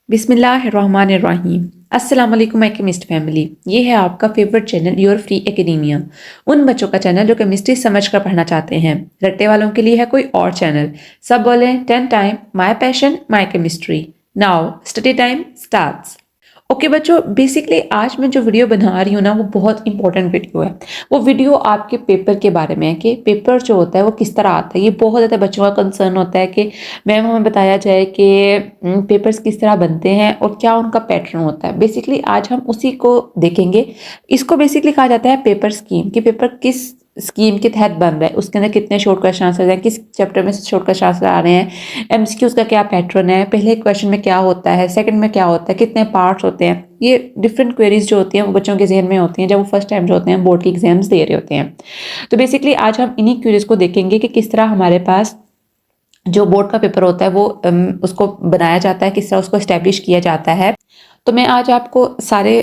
बिस्मिल्लाहिर्रहमानिर्रहीम। अस्सलाम वालेकुम माय केमिस्ट फैमिली। ये है आपका favourite channel your free academia. उन बच्चों का चैनल जो केमिस्ट्री समझ कर पढ़ना चाहते हैं। रट्टे वालों के लिए है कोई और चैनल। सब बोलें 10 time my passion my chemistry. Now study time starts. Okay बच्चों, बेसिकली आज मैं जो वीडियो बना रही हूँ ना, वो बहुत इंपॉर्टेंट वीडियो है। वो वीडियो आपके पेपर के बारे में है कि पेपर जो होता है वो किस तरह आता है। ये बहुत ज़्यादा बच्चों का कंसर्न होता है कि मैम हमें बताया जाए कि पेपर्स किस तरह बनते हैं और क्या उनका पैटर्न होता है। बेसिकली आज हम उसी को देखेंगे। इसको बेसिकली कहा जाता है पेपर स्कीम, कि पेपर किस स्कीम के तहत बन रहा है, उसके अंदर कितने शॉर्ट क्वेश्चन आंसर हैं, किस चैप्टर में शॉर्ट क्वेश्चन आंसर आ रहे हैं, एमसीक्यूज का क्या पैटर्न है, पहले क्वेश्चन में क्या होता है, सेकंड में क्या होता है, कितने पार्ट्स होते हैं। ये डिफरेंट क्वेरीज जो होती हैं वो बच्चों के जहन में होती हैं जब वो फर्स्ट टाइम जो होते हैं बोर्ड के एग्जाम्स दे रहे होते हैं। तो बेसिकली आज हम इन्हीं क्वेरीज को देखेंगे कि किस तरह हमारे पास जो बोर्ड का पेपर होता है वो उसको बनाया जाता है, किस तरह उसको इस्टेब्लिश किया जाता है। तो मैं आज आपको सारे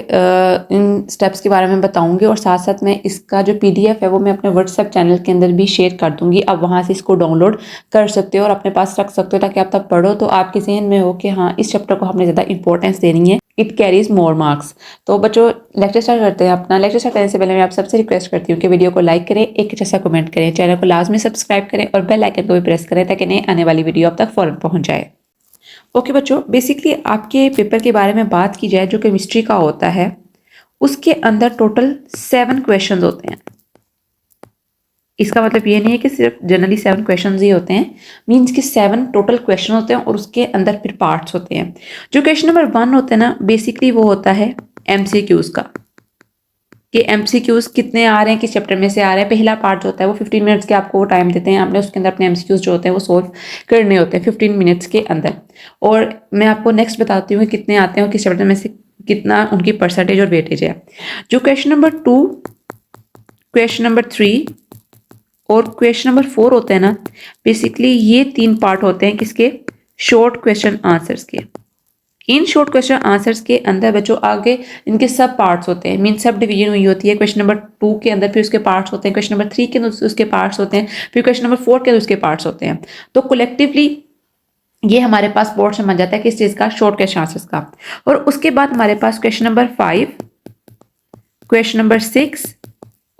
इन स्टेप्स के बारे में बताऊंगी और साथ साथ मैं इसका जो पीडीएफ है वो मैं अपने व्हाट्सएप चैनल के अंदर भी शेयर कर दूंगी। आप वहां से इसको डाउनलोड कर सकते हो और अपने पास रख सकते हो ताकि आप तब पढ़ो तो आपके जहन में हो कि हाँ, इस चैप्टर को हमने ज़्यादा इंपॉर्टेंस देनी है, इट कैरीज मोर मार्क्स। तो बच्चों लेक्चर स्टार्ट करते हैं अपना। लेक्चर स्टार्ट करने से पहले मैं आप सबसे रिक्वेस्ट करती हूँ कि वीडियो को लाइक करें, एक अच्छा सा कमेंट करें, चैनल को लाजमी सब्सक्राइब करें और बेल आइकन को भी प्रेस करें ताकि नई आने वाली वीडियो आप तक फौरन पहुँच जाए। ओके बच्चों, बेसिकली आपके पेपर के बारे में बात की जाए जो केमिस्ट्री का होता है, उसके अंदर टोटल 7 क्वेश्चंस होते हैं। इसका मतलब ये नहीं है कि सिर्फ जनरली 7 क्वेश्चंस ही होते हैं, मींस कि 7 टोटल क्वेश्चन होते हैं और उसके अंदर फिर पार्ट्स होते हैं। जो क्वेश्चन नंबर 1 होता है ना, बेसिकली वो होता है एमसीक्यूज का, कि एमसीक्यूज कितने आ रहे हैं, किस चैप्टर में से आ रहे हैं। पहला पार्ट जो होता है वो 15 मिनट्स के आपको वो टाइम देते हैं, आपने उसके अंदर अपने एमसीक्यूज जो होते हैं वो सोल्व करने होते हैं 15 मिनट्स के अंदर। और मैं आपको नेक्स्ट बताती हूँ कि कितने आते हैं और किस चैप्टर में से कितना उनकी परसेंटेज और वेटेज है। जो क्वेश्चन नंबर 2, क्वेश्चन नंबर 3 और क्वेश्चन नंबर 4 होते हैं ना, बेसिकली ये 3 पार्ट होते हैं किसके, शॉर्ट क्वेश्चन आंसर्स के। इन शॉर्ट क्वेश्चन आंसर्स के अंदर बच्चों आगे इनके सब पार्ट्स होते हैं, मीन सब डिवीजन हुई होती है। क्वेश्चन नंबर 2 के अंदर फिर उसके पार्ट्स होते हैं, क्वेश्चन नंबर 3 के अंदर उसके पार्ट्स होते हैं, फिर क्वेश्चन नंबर 4 के अंदर उसके पार्ट्स होते हैं। तो कलेक्टिवली ये हमारे पास बोर्ड समझ जाता है किस चीज़ का, शॉर्ट क्वेश्चन आंसर्स का। और उसके बाद हमारे पास क्वेश्चन नंबर 5, क्वेश्चन नंबर 6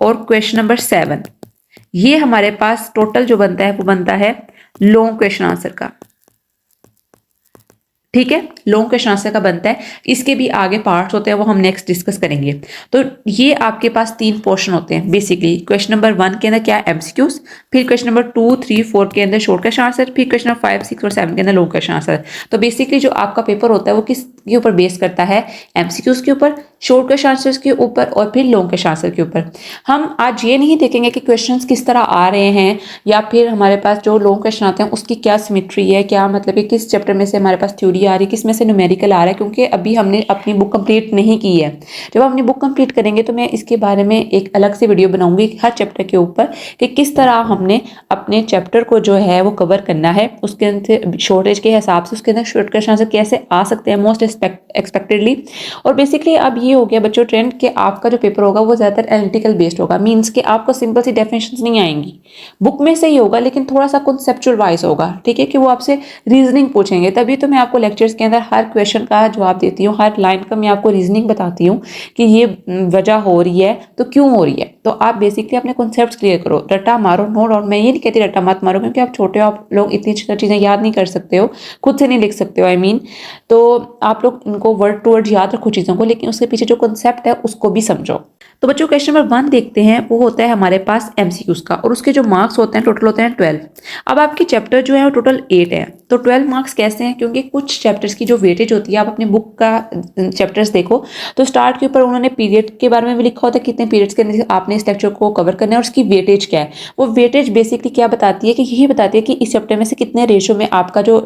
और क्वेश्चन नंबर 7, ये हमारे पास टोटल जो बनता है वो बनता है लॉन्ग क्वेश्चन आंसर का। ठीक है, लॉन्ग क्वेश्चन आंसर का बनता है। इसके भी आगे पार्ट्स होते हैं, वो हम नेक्स्ट डिस्कस करेंगे। तो ये आपके पास 3 पोर्शन होते हैं बेसिकली। क्वेश्चन नंबर 1 के अंदर क्या एमसीक्यूज, फिर क्वेश्चन नंबर 2, 3, 4 के अंदर शॉर्ट क्वेश्चन आंसर, फिर क्वेश्चन नंबर 5, 6 और 7 के अंदर लॉन्ग क्वेश्चन आंसर। तो बेसिकली जो आपका पेपर होता है वो किस के ऊपर बेस करता है, एमसीक्यूज के ऊपर, शॉर्ट क्वेश्चन आंसर्स के ऊपर और फिर लॉन्ग क्वेश्चन आंसर के ऊपर। हम आज ये नहीं देखेंगे कि क्वेश्चंस किस तरह आ रहे हैं या फिर हमारे पास जो लॉन्ग क्वेश्चन आते हैं उसकी क्या सिमेट्री है, क्या मतलब है, किस चैप्टर में से हमारे पास थ्योरी आ रही है, किस में से न्यूमेरिकल आ रहा है, क्योंकि अभी हमने अपनी बुक कंप्लीट नहीं की है। जब हम अपनी बुक कंप्लीट करेंगे तो मैं इसके बारे में एक अलग से वीडियो बनाऊंगी हर चैप्टर के ऊपर कि किस तरह हमने अपने चैप्टर को जो है वो कवर करना है, उसके अंदर शॉर्टेज के हिसाब से उसके अंदर शॉर्ट क्वेश्चन आंसर कैसे आ सकते हैं मोस्ट एक्सपेक्टेडली। और बेसिकली अब ये हो गया बच्चों ट्रेंड कि आपका जो पेपर होगा वो ज़्यादातर एनालिटिकल बेस्ड होगा, मीन्स कि आपको सिंपल सी डेफिनेशंस नहीं आएंगी, बुक में से ही होगा लेकिन थोड़ा सा कॉन्सेप्चुअल वाइज होगा। ठीक है, कि वो आपसे रीजनिंग पूछेंगे, तभी तो मैं आपको लेक्चर्स के अंदर हर क्वेश्चन का जवाब देती हूँ, हर लाइन का मैं आपको रीजनिंग बताती हूँ कि ये वजह हो रही है तो क्यों हो रही है। तो आप बेसिकली अपने कॉन्सेप्ट क्लियर करो, रट्टा मारो, नो डाउट। मैं ये नहीं कहती रट्टा मत मारो क्योंकि आप छोटे हो, आप लोग इतनी चीज़ें याद नहीं कर सकते हो, खुद से नहीं लिख सकते हो, आई मीन। तो आप लोग इनको वर्ड टू वर्ड याद रखो चीज़ों को, लेकिन उसके पीछे जो कॉन्सेप्ट है उसको भी समझो। तो बच्चों क्वेश्चन नंबर 1 देखते हैं, वो होता है हमारे पास एमसीक्यूज का और उसके जो मार्क्स होते हैं टोटल होते हैं 12। अब आपके चैप्टर जो है वो टोटल 8 है, तो 12 मार्क्स कैसे हैं, क्योंकि कुछ चैप्टर्स की जो वेटेज होती है, आप अपनी बुक का चैप्टर्स देखो तो स्टार्ट के ऊपर उन्होंने पीरियड के बारे में भी लिखा होता है, कितने पीरियड्स के अंदर आपने इस लेक्चर को कवर करना है और उसकी वेटेज क्या है। वो वेटेज बेसिकली क्या बताती है कि यही बताती है कि इस चैप्टर में से कितने रेशो में आपका जो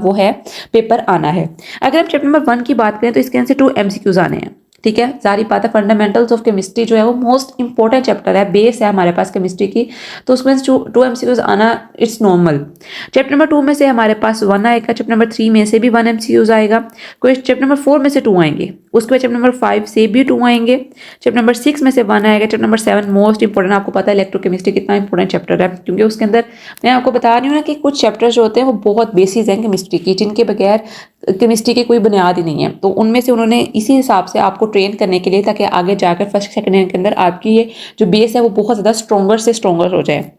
वो है पेपर आना है। अगर हम चैप्टर नंबर 1 की बात करें तो इसके अंदर से 2 एमसीक्यूज आने हैं। ठीक है, सारी बात है, फंडामेंटल्स ऑफ केमिस्ट्री जो है वो मोस्ट इंपॉर्टेंट चैप्टर है, बेस है हमारे पास केमिस्ट्री की, तो उसमें 2 एमसीक्यूज आना इट्स नॉर्मल। चैप्टर नंबर 2 में से हमारे पास 1 आएगा, चैप्टर नंबर 3 में से भी 1 एमसीक्यूज आएगा, चैप्टर नंबर 4 में से 2 आएंगे, उसके बाद चैप्टर नंबर 5 से भी 2 आएंगे, चैप्टर नंबर 6 में से 1 आएगा, चैप्टर नंबर 7 मोस्ट इंपॉर्टेंट, आपको पता है इलेक्ट्रोकेमिस्ट्री कितना इंपॉर्टेंट चैप्टर है, क्योंकि उसके अंदर मैं आपको बता रही हूँ ना कि कुछ चैप्टर्स जो होते हैं वो बहुत बेसिस हैं केमिस्ट्री की, जिनके बगैर केमिस्ट्री की कोई बुनियाद ही नहीं है, तो उनमें से उन्होंने इसी हिसाब से आपको ट्रेन करने के लिए, ताकि आगे जाकर फर्स्ट सेकंड ईयर के अंदर आपकी ये जो बेस है वो बहुत ज़्यादा स्ट्रॉन्गर से स्ट्रॉन्गर हो जाए।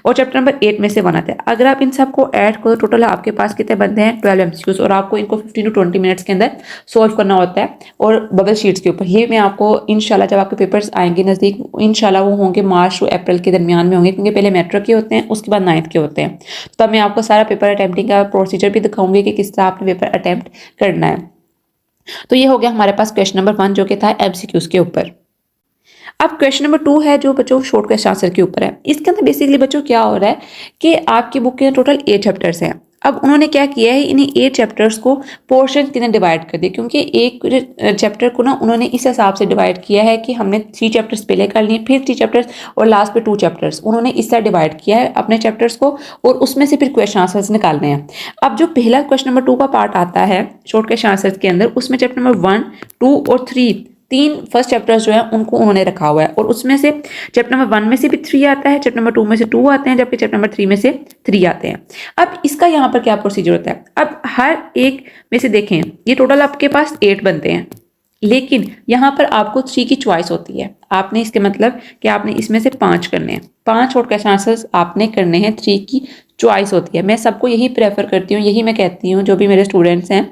और चैप्टर नंबर 8 में से 1 आता है। अगर आप इन सबको ऐड करो टोटल आपके पास कितने बनते हैं 12 एमसीक्यूज, और आपको इनको 15 टू 20 मिनट्स के अंदर सॉल्व करना होता है और बबल शीट्स के ऊपर। ये मैं आपको इंशाल्लाह जब आपके पेपर्स आएंगे नज़दीक, इंशाल्लाह वो होंगे मार्च टू अप्रैल के दरमियान में होंगे, क्योंकि पहले मेट्रो के होते हैं उसके बाद 9th के होते हैं। तब मैं आपको सारा पेपर अटैम्प्टिंग का प्रोसीजर भी दिखाऊंगी कि किस तरह आपने पेपर अटैम्प्ट करना है। तो ये हो गया हमारे पास क्वेश्चन नंबर 1 जो कि था एमसीक्यूज के ऊपर। अब क्वेश्चन नंबर 2 है जो बच्चों शॉर्ट क्वेश्चन आंसर के ऊपर है। इसके अंदर बेसिकली बच्चों क्या हो रहा है कि आपकी बुक के टोटल 8 चैप्टर्स हैं। अब उन्होंने क्या किया है, इन्हीं 8 चैप्टर्स को पोर्शन के अंदर डिवाइड कर दिया, क्योंकि एक चैप्टर को ना उन्होंने इस हिसाब से डिवाइड किया है कि हमने 3 चैप्टर्स पहले कर लिए, फिर 3 चैप्टर्स और लास्ट पे 2 चैप्टर्स। उन्होंने इस तरह डिवाइड किया है अपने चैप्टर्स को, और उसमें से फिर क्वेश्चन आंसर्स निकालने हैं। अब जो पहला क्वेश्चन नंबर 2 का पार्ट आता है शॉर्ट क्वेश्चन आंसर्स के अंदर, उसमें चैप्टर नंबर 1, 2 और 3 3 फर्स्ट चैप्टर्स जो है उनको उन्होंने रखा हुआ है, और उसमें से चैप्टर नंबर 1 में से भी 3 आता है, चैप्टर नंबर 2 में से 2 आते हैं, जबकि चैप्टर नंबर 3 में से 3 आते हैं। अब इसका यहाँ पर क्या प्रोसीजर होता है, अब हर एक में से देखें ये टोटल आपके पास 8 बनते हैं, लेकिन यहाँ पर आपको 3 की चॉइस होती है। आपने इसके मतलब कि आपने इसमें से 5 करने हैं, 5 शॉर्ट क्वेश्चन आंसर्स आपने करने हैं, 3 की चॉइस होती है। मैं सबको यही प्रेफर करती हूँ, यही मैं कहती हूँ, जो भी मेरे स्टूडेंट्स हैं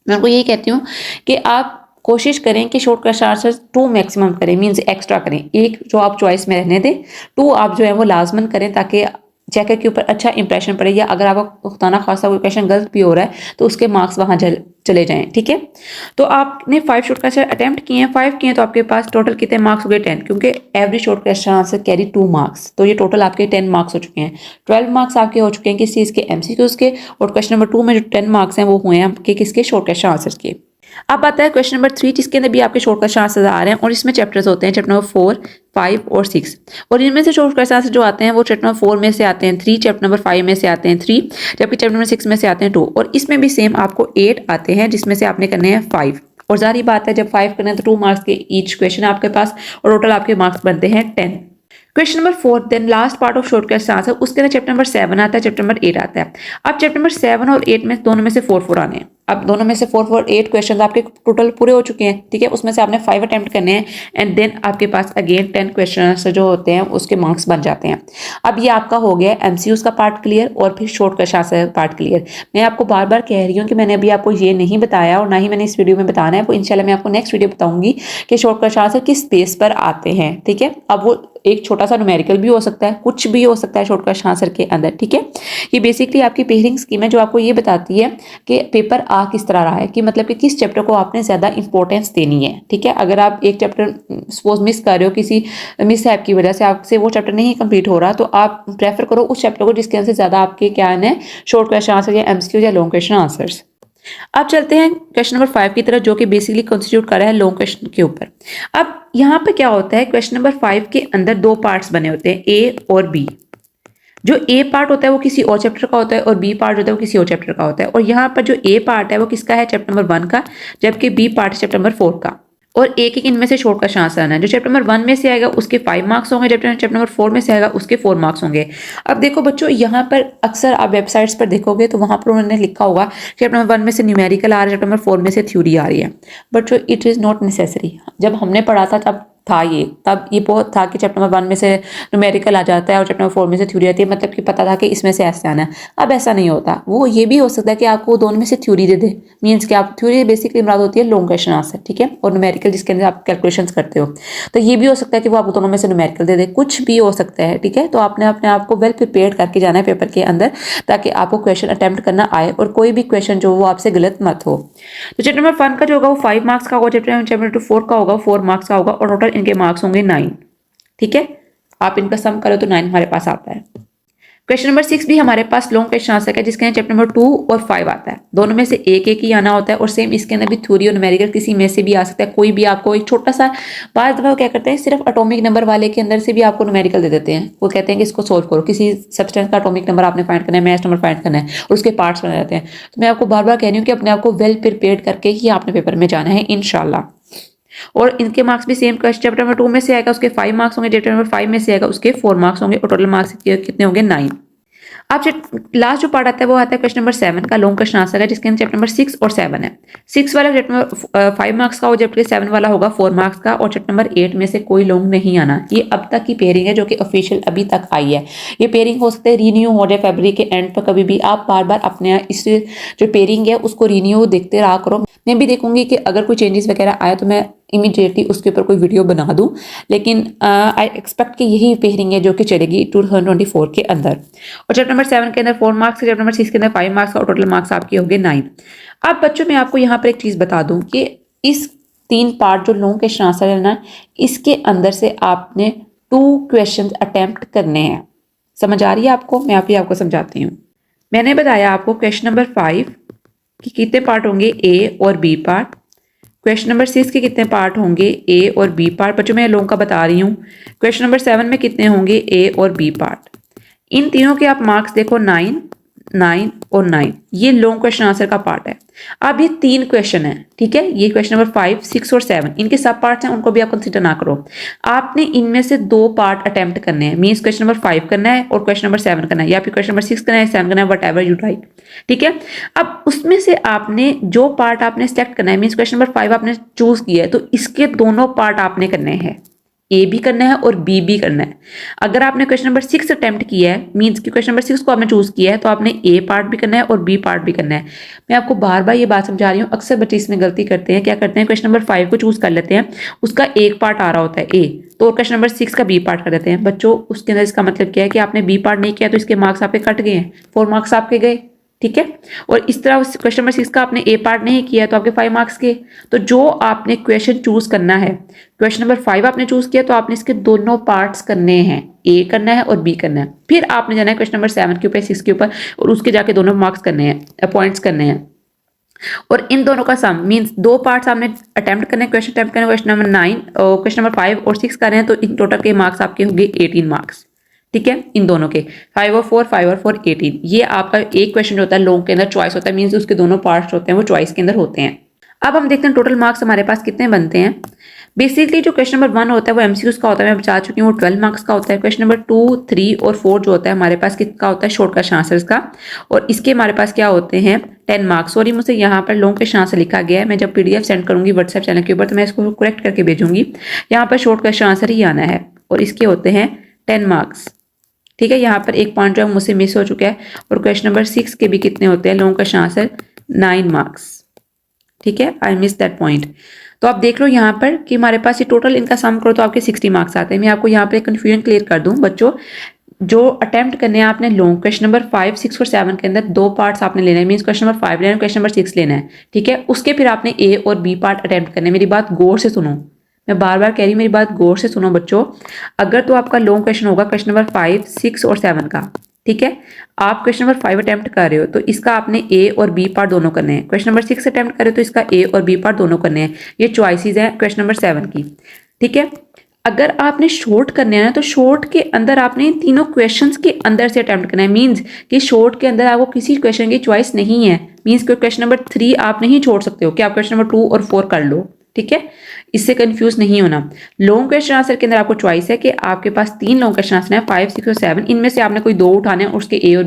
मैं उनको यही कहती हूँ कि आप कोशिश करें कि शॉर्ट क्वेश्चन आंसर 2 मैक्सिमम करें, मीन्स एक्स्ट्रा करें। एक जो आप चॉइस में रहने दें, 2 आप जो है वो लाजमन करें, ताकि चेकर के ऊपर अच्छा इंप्रेशन पड़े, या अगर आपका खुदा खासा कोई क्वेश्चन गलत भी हो रहा है तो उसके मार्क्स वहाँ चले जाएं। ठीक है, तो आपने 5 शॉर्ट क्वेश्चन अटेम्प्ट किए हैं, 5 किए हैं, तो आपके पास टोटल कितने मार्क्स हो गए 10, क्योंकि every short question answer carry 2 marks, तो ये टोटल आपके 10 मार्क्स हो चुके हैं। 12 मार्क्स आपके हो चुके हैं किस चीज़ के, एमसीक्यूज के, और क्वेश्चन नंबर 2 में जो 10 मार्क्स हैं वो हुए हैं आपके किसके, शॉर्ट क्वेश्चन आंसर के। अब आता है क्वेश्चन नंबर 3, जिसके अंदर भी आपके शॉर्ट क्वेश्चन आंसर आ रहे हैं, और इसमें चैप्टर्स होते हैं चैप्टर नंबर 4, 5 और 6, और इनमें से शॉर्ट क्वेश्चन आंसर जो आते हैं वो चैप्टर नंबर 4 में से आते हैं 3, चैप्टर नंबर 5 में से आते हैं 3, जबकि चैप्टर नंबर 6 में से आते हैं 2, और इसमें भी सेम आपको 8 आते हैं, जिसमें से आपने करने हैं 5। और जारी बात है जब 5 करना है तो 2 मार्क्स के ईच क्वेश्चन है आपके पास, और टोटल आपके मार्क्स बनते हैं 10। Question number 4 then last part of short question answer, उसके अंदर चैप्टर नंबर 7 आता है, चैप्टर नंबर 8 आता है। अब चैप्टर नंबर 7 और 8 में दोनों में से 4 आने हैं। अब दोनों में से 4 8 क्वेश्चन आपके टोटल पूरे हो चुके हैं। ठीक है, उसमें से आपने 5 अटेम्प्ट करने हैं, एंड देन आपके पास अगेन 10 क्वेश्चन आंसर जो होते हैं उसके मार्क्स बन जाते हैं। अब ये आपका हो गया एमसीक्यूज का पार्ट क्लियर, और फिर short question answer part clear. मैं आपको बार बार कह रही हूँ कि मैंने अभी आपको ये नहीं बताया, और ना ही मैंने इस वीडियो में बताना है, वो इंशाल्लाह मैं आपको नेक्स्ट वीडियो बताऊंगी कि शॉर्ट क्वेश्चन आंसर किस बेस पर आते हैं। ठीक है, अब वो एक छोटा सा न्यूमेरिकल भी हो सकता है, कुछ भी हो सकता है शॉर्ट क्वेश्चन आंसर के अंदर। ठीक है, ये बेसिकली आपकी पेयरिंग स्कीम है जो आपको ये बताती है कि पेपर आ किस तरह रहा है, कि मतलब कि किस चैप्टर को आपने ज़्यादा इंपॉर्टेंस देनी है। ठीक है, अगर आप एक चैप्टर सपोज मिस कर रहे हो, किसी मिस हैप की वजह से आपसे वो चैप्टर नहीं कंप्लीट हो रहा, तो आप प्रेफर करो उस चैप्टर को जिसके अंदर ज़्यादा आपके क्या है शॉर्ट क्वेश्चन आंसर या एमसीक्यू या लॉन्ग क्वेश्चन आंसर्स। अब चलते हैं क्वेश्चन नंबर 5 की तरफ, जो कि बेसिकली कंस्टिट्यूट कर रहा है लॉन्ग क्वेश्चन के ऊपर। अब यहाँ पे क्या होता है, क्वेश्चन नंबर 5 के अंदर 2 पार्ट्स बने होते हैं, ए और बी। जो ए पार्ट होता है वो किसी और चैप्टर का होता है, और बी पार्ट होता है वो किसी और चैप्टर का होता है। और यहाँ पर जो ए पार्ट है वो किसका है, चैप्टर नंबर 1 का, जबकि बी पार्ट है चैप्टर नंबर 4 का। और एक एक इनमें से शॉर्ट क्वेश्चन आंसर आना है। जो चैप्टर नंबर 1 में से आएगा उसके 5 मार्क्स होंगे, जबकि चैप्टर नंबर 4 में से आएगा उसके 4 मार्क्स होंगे। अब देखो बच्चों, यहाँ पर अक्सर आप वेबसाइट्स पर देखोगे तो वहाँ पर उन्होंने लिखा होगा चैप्टर नंबर 1 में से न्यूमेरिकल आ रहा है, चैप्टर नंबर 4 में से थ्योरी आ रही है, but it is not necessary. जब हमने पढ़ा था तब था ये, तब ये बहुत था कि चैप्टर नंबर 1 में से न्यूमेरिकल आ जाता है और चैप्टर नंबर 4 में से थ्योरी आती है, मतलब कि पता था कि इसमें से ऐसे आना है। अब ऐसा नहीं होता, वो ये भी हो सकता है कि आपको दोनों में से थ्योरी दे दे, मीन्स कि आप थ्योरी बेसिकली मुराद होती है लॉन्ग क्वेश्चन आंसर। ठीक है, और न्यूमेरिकल जिसके अंदर आप कैलकुलेशंस करते हो, तो ये भी हो सकता है कि वो आपको दोनों में से न्यूमेरिकल दे दे, कुछ भी हो सकता है। ठीक है, तो आपने अपने आप को वेल प्रिपेयर्ड करके जाना है पेपर के अंदर, ताकि आपको क्वेश्चन अटेम्प्ट करना आए और कोई भी क्वेश्चन जो वो आपसे गलत मत हो। तो चैप्टर नंबर 1 का जो होगा वो 5 मार्क्स का होगा, चैप्टर नंबर 4 का होगा 4 मार्क्स का होगा, और टोटल इनके मार्क्स होंगे 9। ठीक है, आप इनका सम करो तो 9 हमारे पास आता है। क्वेश्चन नंबर 6 भी हमारे पास लॉन्ग क्वेश्चन आंसर है, जिसके चैप्टर नंबर 2 और 5 आता है, दोनों में से एक एक ही आना होता है, और सेम इसके अंदर भी थ्योरी और न्यूमेरिकल किसी में से भी आ सकता है, कोई भी आपको एक छोटा सा। बार दफा क्या करते हैं, सिर्फ एटॉमिक नंबर वाले के अंदर से भी आपको न्यूमेरिकल दे देते हैं, वो कहते हैं कि इसको सोल्व करो, किसी सब्सटेंस का एटॉमिक नंबर आपने फाइंड करना है, मैथ नंबर फाइंड करना है, और उसके पार्ट्स बना जाते हैं। तो मैं आपको बार बार कह रही हूँ कि अपने आप को वेल प्रिपेयर्ड करके ही आपने पेपर में जाना है इंशाल्लाह। और इनके मार्क्स भी सेम, चैप्टर नंबर 2 में से आएगा उसके 5 मार्क्स होंगे, चैप्टर नंबर 5 में से आएगा उसके 4 मार्क्स होंगे, और टोटल मार्क्स कितने होंगे 9। अब लास्ट जो पार्ट आता है वो आता है क्वेश्चन नंबर 7 का लॉन्ग क्वेश्चन आंसर है, जिसके अंदर चैप्टर नंबर 6 और 7 है। 6 वाला चैप्टर नंबर 5 मार्क्स का और चैप्टर 7 वाला होगा 4 मार्क्स का, और चैप्टर नंबर 8 में से कोई लॉन्ग नहीं आना। ये अब तक की पेयरिंग है जो कि ऑफिशियल अभी तक आई है। ये पेयरिंग हो सकता है रीन्यू हो जाए फरवरी के एंड पर कभी भी। आप बार बार अपने इस जो पेयरिंग है उसको रीन्यू देखते रहा करो। मैं भी देखूंगी कि अगर कोई चेंजेस वगैरह आए तो मैं इमीडिएटली उसके ऊपर कोई वीडियो बना दूं, लेकिन आई एक्सपेक्ट कि यही पेयरिंग है जो कि चलेगी 2024 के अंदर। और चैप्टर नंबर 7 के अंदर 4 मार्क्स, चैप्टर नंबर 6 के अंदर 5 मार्क्स और टोटल मार्क्स आपके होंगे 9। अब बच्चों मैं आपको यहाँ पर एक चीज़ बता दूं कि इस 3 पार्ट जो लॉन्ग क्वेश्चन आंसर है ना, इसके अंदर से आपने 2 क्वेश्चन अटेम्प्ट करने हैं। समझ आ रही है आपको? मैं अभी आपको समझाती हूँ। मैंने बताया आपको क्वेश्चन नंबर 5 कि कितने पार्ट होंगे, ए और बी पार्ट। क्वेश्चन नंबर 6 के कितने पार्ट होंगे, ए और बी पार्ट। बच्चों मैं लॉन्ग का बता रही हूँ। क्वेश्चन नंबर 7 में कितने होंगे, ए और बी पार्ट। इन तीनों के आप मार्क्स देखो 9, 9 और 9। ये लॉन्ग क्वेश्चन आंसर का पार्ट है। अब ये 3 क्वेश्चन है, ठीक है। ये क्वेश्चन नंबर 5, 6 और 7 इनके सब पार्ट्स हैं, उनको भी आप कंसीडर ना करो। आपने इनमें से 2 पार्ट अटेम्प्ट करने हैं। मीन्स क्वेश्चन नंबर 5 करना है और क्वेश्चन नंबर 7 करना है, या फिर क्वेश्चन नंबर 6 करना है, 7 करना है, वट एवर यू लाइक, ठीक है। अब उसमें से आपने जो पार्ट आपने सेलेक्ट करना है, मीन्स क्वेश्चन नंबर 5 आपने चूज किया है, तो इसके दोनों पार्ट आपने करने हैं। ए भी करना है और बी भी करना है। अगर आपने क्वेश्चन नंबर 6 अटेम्प्ट किया है, मीन्स कि क्वेश्चन नंबर 6 को आपने चूज किया है, तो आपने ए पार्ट भी करना है और बी पार्ट भी करना है। मैं आपको बार बार ये बात समझा रही हूँ। अक्सर बच्चे इसमें गलती करते हैं। क्या करते हैं, क्वेश्चन नंबर 5 को चूज कर लेते हैं, उसका एक पार्ट आ रहा होता है ए, तो क्वेश्चन नंबर 6 का बी पार्ट कर देते हैं। बच्चों उसके अंदर इसका मतलब क्या है कि आपने बी पार्ट नहीं किया तो इसके मार्क्स आपके कट गए हैं, 4 मार्क्स आपके गए, ठीक है। और इस तरह क्वेश्चन नंबर 6 का आपने ए पार्ट नहीं किया तो आपके 5 मार्क्स के। तो जो आपने क्वेश्चन चूज करना है, क्वेश्चन नंबर 5 आपने चूज किया तो आपने इसके दोनों पार्ट्स करने हैं, ए करना है और बी करना है। फिर आपने जाना है क्वेश्चन नंबर 7 के ऊपर, 6 के ऊपर, और उसके जाके दोनों मार्क्स करने हैं, पॉइंट्स करने हैं। और इन दोनों का सम मींस 2 पार्ट्स आपने अटेम्प्ट करने, क्वेश्चन अटेम्प्ट करने, क्वेश्चन नंबर 9 और क्वेश्चन नंबर 5 और 6 कर रहे हैं, तो इन टोटल के मार्क्स आपके होंगे 18 मार्क्स, ठीक है। इन दोनों के 5 और 4, 5 और 4 18। ये आपका एक क्वेश्चन जो होता है लॉन्ग के अंदर चॉइस होता है, मींस उसके दोनों पार्ट्स होते हैं वो चॉइस के अंदर होते हैं। अब हम देखते हैं टोटल मार्क्स हमारे पास कितने बनते हैं। बेसिकली जो क्वेश्चन नंबर 1 होता है वो एमसीक्यूज का होता है, मैं बता चुकी हूँ, वो 12 मार्क्स का होता है। क्वेश्चन नंबर 2, 3 और 4 जो होता है हमारे पास किसका होता है, शॉर्ट क्वेश्चन आंसर्स का, और इसके हमारे पास क्या होते हैं 10 मार्क्स। सॉरी मुझसे यहाँ पर लॉन्ग क्वेश्चन आंसर लिखा गया है, मैं जब पीडीएफ सेंड करूंगी व्हाट्सएप चैनल के ऊपर तो मैं इसको करेक्ट करके भेजूंगी। यहाँ पर शॉर्ट क्वेश्चन आंसर ही आना है और इसके होते हैं 10 मार्क्स, ठीक है। यहाँ पर एक पॉइंट जो है मुझसे मिस हो चुका है। और क्वेश्चन नंबर 6 के भी कितने होते हैं लॉन्ग क्वेश्चन आंसर, 9 मार्क्स, ठीक है। I miss that point. तो आप देख लो यहाँ पर कि हमारे पास ये टोटल इनका सम करो तो आपके 60 मार्क्स आते हैं। मैं आपको यहाँ पे कंफ्यूजन क्लियर कर दूं बच्चों, जो अटेम्प्ट करने हैं आपने लॉन्ग क्वेश्चन नंबर 5, 6 और 7 के अंदर 2 पार्ट्स आपने लेना है, मीन्स क्वेश्चन नंबर 5 लेना है, क्वेश्चन नंबर 6 लेना है, ठीक है। उसके फिर आपने ए और बी पार्ट अटेम्प्ट करने। मेरी बात गौर से सुनो, मैं बार बार कह रही हूँ मेरी बात गौर से सुनो बच्चों। अगर तो आपका लॉन्ग क्वेश्चन होगा क्वेश्चन नंबर 5, 6 और 7 का, ठीक है, आप क्वेश्चन नंबर 5 अटेम्प्ट कर रहे हो तो इसका आपने ए और बी पार्ट दोनों करने हैं। क्वेश्चन नंबर 6 अटेम्प्ट कर रहे हो तो इसका ए और बी पार्ट दोनों करने हैं। ये चॉइसेस हैं क्वेश्चन नंबर 7 की, ठीक है। अगर आपने शॉर्ट करने हैं ना तो शॉर्ट के अंदर आपने तीनों क्वेश्चंस के अंदर से अटेम्प्ट करना है। मींस कि शॉर्ट के अंदर आपको किसी क्वेश्चन की चॉइस नहीं है। मींस कि क्वेश्चन नंबर 3 आप नहीं छोड़ सकते हो कि आप क्वेश्चन नंबर 2 और 4 कर लो, ठीक है। इससे कंफ्यूज नहीं होना। लॉन्ग क्वेश्चन आंसर के अंदर आपको चॉइस है कि आपके पास 3 लॉन्ग क्वेश्चन आंसर है, 5, 6 और 7। इनमें से आपने कोई 2 उठाने हैं, उसके ए और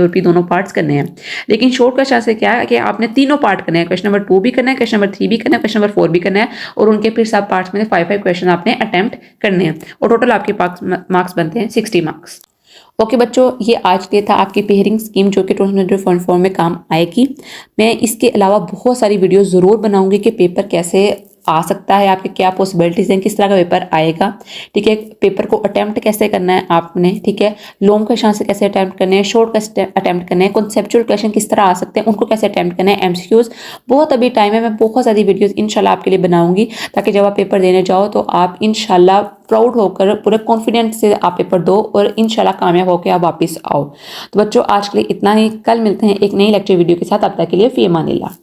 बी दोनों पार्ट्स करने हैं। लेकिन शॉर्ट क्वेश्चन आंसर क्या है कि आपने तीनों पार्ट करने हैं, क्वेश्चन नंबर 2 भी करना है, क्वेश्चन नंबर 3 भी करना है, क्वेश्चन नंबर 4 भी करना है, और उनके फिर सब पार्ट्स में 5 क्वेश्चन आपने अटेम्प्ट करने हैं, और टोटल आपके मार्क्स बनते हैं 60 मार्क्स। ओके बच्चों, ये आज के था आपकी पेयरिंग स्कीम जो कि 2024 में काम आएगी। मैं इसके अलावा बहुत सारी वीडियो ज़रूर बनाऊंगी कि पेपर कैसे आ सकता है, आपके क्या पॉसिबिलिटीज़ हैं, किस तरह का पेपर आएगा, ठीक है। पेपर को अटेम्प्ट कैसे करना है आपने, ठीक है। लॉन्ग क्वेश्चन से कैसे अटेम्प्ट करने हैं, शॉर्ट अटेम्प्ट करने हैं, कॉन्सेप्चुअल क्वेश्चन किस तरह आ सकते हैं, उनको कैसे अटेम्प्ट करना है, एमसीक्यूज। बहुत अभी टाइम है, मैं बहुत सारी वीडियोज़ इंशाल्लाह आपके लिए बनाऊंगी ताकि जब आप पेपर देने जाओ तो आप इंशाल्लाह प्राउड होकर पूरे कॉन्फिडेंस से आप पेपर दो और इंशाल्लाह कामयाब होकर आप वापस आओ। तो बच्चों आज के लिए इतना ही, कल मिलते हैं एक नई लेक्चर वीडियो के साथ। अब तक के लिए फी अमानिल्लाह।